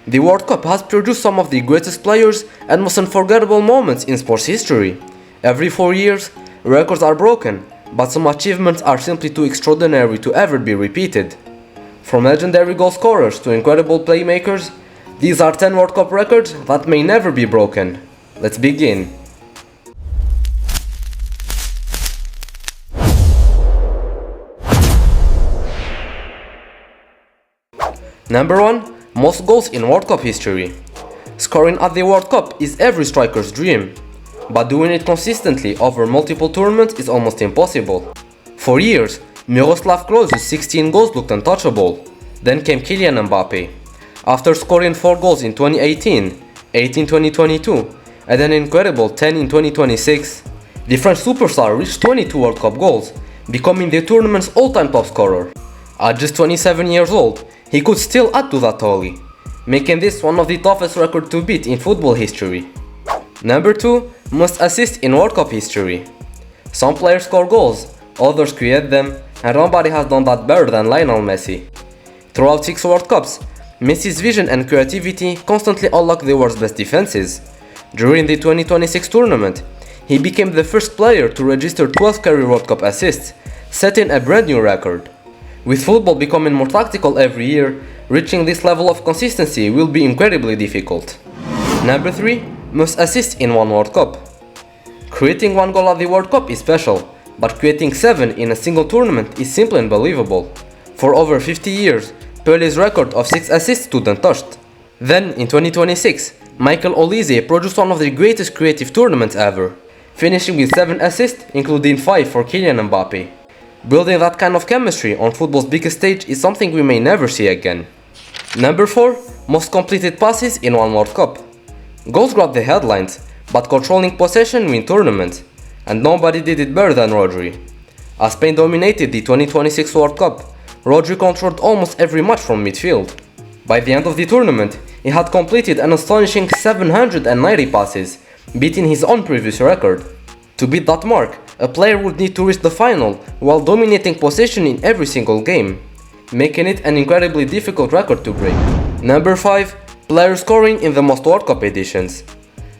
The World Cup has produced some of the greatest players and most unforgettable moments in sports history. Every 4 years, records are broken, but some achievements are simply too extraordinary to ever be repeated. From legendary goal scorers to incredible playmakers, these are 10 World Cup records that may never be broken. Let's begin. Number 1. Most goals in World Cup history. Scoring at the World Cup is every striker's dream, but doing it consistently over multiple tournaments is almost impossible. For years, Miroslav Klose's 16 goals looked untouchable. Then came Kylian Mbappé. After scoring 4 goals in 2018, 8 in 2022, and an incredible 10 in 2026, the French superstar reached 22 World Cup goals, becoming the tournament's all-time top scorer. At just 27 years old, he could still add to that tally, making this one of the toughest records to beat in football history. Number 2. Most assists in World Cup history. Some players score goals, others create them, and nobody has done that better than Lionel Messi. Throughout 6 World Cups, Messi's vision and creativity constantly unlocked the world's best defenses. During the 2026 tournament, he became the first player to register 12 career World Cup assists, setting a brand new record. With football becoming more tactical every year, reaching this level of consistency will be incredibly difficult. Number 3. Most assists in one World Cup. Creating 1 goal at the World Cup is special, but creating 7 in a single tournament is simply unbelievable. For over 50 years, Pele's record of 6 assists stood untouched. Then, in 2026, Michael Olise produced one of the greatest creative tournaments ever, finishing with 7 assists, including 5 for Kylian Mbappé. Building that kind of chemistry on football's biggest stage is something we may never see again. Number 4. Most completed passes in one World Cup. Goals grab the headlines, but controlling possession wins tournaments, and nobody did it better than Rodri. As Spain dominated the 2026 World Cup, Rodri controlled almost every match from midfield. By the end of the tournament, he had completed an astonishing 790 passes, beating his own previous record. To beat that mark, a player would need to reach the final while dominating possession in every single game, making it an incredibly difficult record to break. Number 5. Players scoring in the most World Cup editions.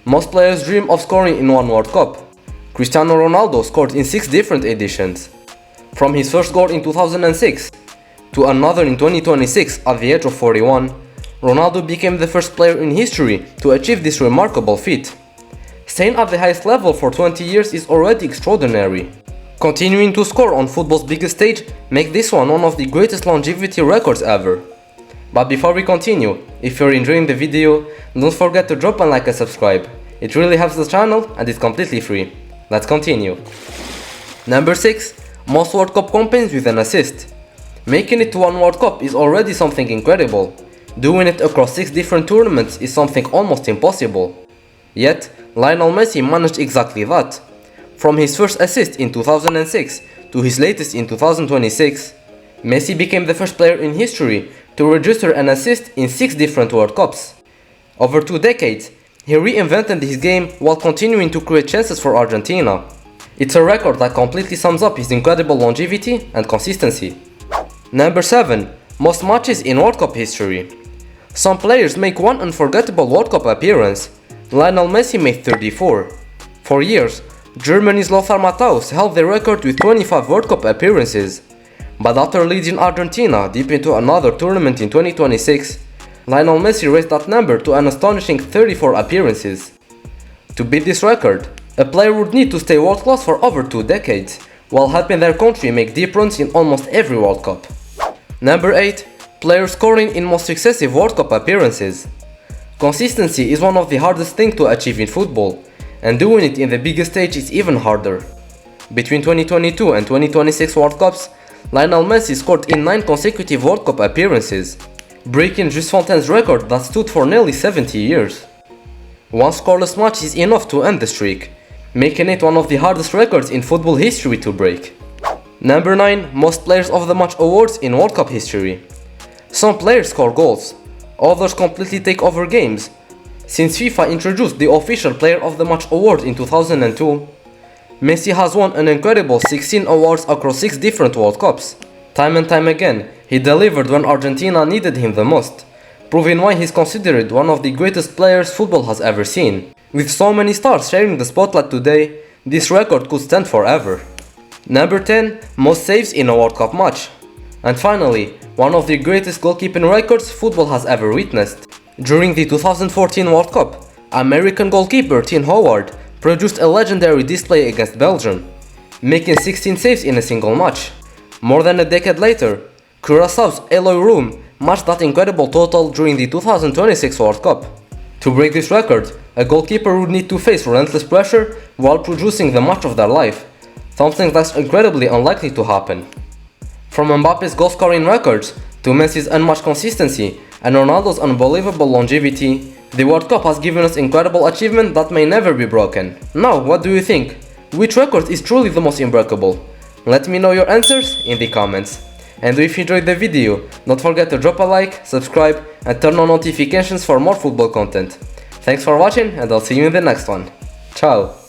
Most players dream of scoring in one World Cup. Cristiano Ronaldo scored in 6 different editions. From his first goal in 2006 to another in 2026 at the age of 41, Ronaldo became the first player in history to achieve this remarkable feat. Staying at the highest level for 20 years is already extraordinary. Continuing to score on football's biggest stage makes this one of the greatest longevity records ever. But before we continue, if you're enjoying the video, don't forget to drop a like and subscribe. It really helps the channel and it's completely free. Let's continue. Number 6. Most World Cup campaigns with an assist. Making it to one World Cup is already something incredible. Doing it across 6 different tournaments is something almost impossible. Yet, Lionel Messi managed exactly that. From his first assist in 2006 to his latest in 2026, Messi became the first player in history to register an assist in 6 different World Cups. Over 2 decades, he reinvented his game while continuing to create chances for Argentina. It's a record that completely sums up his incredible longevity and consistency. Number 7. Most matches in World Cup history. Some players make one unforgettable World Cup appearance. Lionel Messi made 34. For years, Germany's Lothar Matthäus held the record with 25 World Cup appearances. But after leading Argentina deep into another tournament in 2026, Lionel Messi raised that number to an astonishing 34 appearances. To beat this record, a player would need to stay world class for over 2 decades, while helping their country make deep runs in almost every World Cup. Number 8. Players scoring in most successive World Cup appearances. Consistency is one of the hardest things to achieve in football, and doing it in the biggest stage is even harder. Between 2022 and 2026 World Cups, Lionel Messi scored in 9 consecutive World Cup appearances, breaking Dries Fontaine's record that stood for nearly 70 years. One scoreless match is enough to end the streak, making it one of the hardest records in football history to break. Number 9. Most Players of the Match awards in World Cup history. Some players score goals, others completely take over games. Since FIFA introduced the official Player of the Match award in 2002, Messi has won an incredible 16 awards across 6 different World Cups. Time and time again, he delivered when Argentina needed him the most, proving why he's considered one of the greatest players football has ever seen. With so many stars sharing the spotlight today, this record could stand forever. Number 10. Most saves in a World Cup match. And finally, one of the greatest goalkeeping records football has ever witnessed. During the 2014 World Cup, American goalkeeper Tim Howard produced a legendary display against Belgium, making 16 saves in a single match. More than a decade later, Curaçao's Eloy Room matched that incredible total during the 2026 World Cup. To break this record, a goalkeeper would need to face relentless pressure while producing the match of their life, something that's incredibly unlikely to happen. From Mbappe's goal-scoring records to Messi's unmatched consistency and Ronaldo's unbelievable longevity, the World Cup has given us incredible achievement that may never be broken. Now, what do you think? Which record is truly the most unbreakable? Let me know your answers in the comments. And if you enjoyed the video, don't forget to drop a like, subscribe, and turn on notifications for more football content. Thanks for watching, and I'll see you in the next one. Ciao!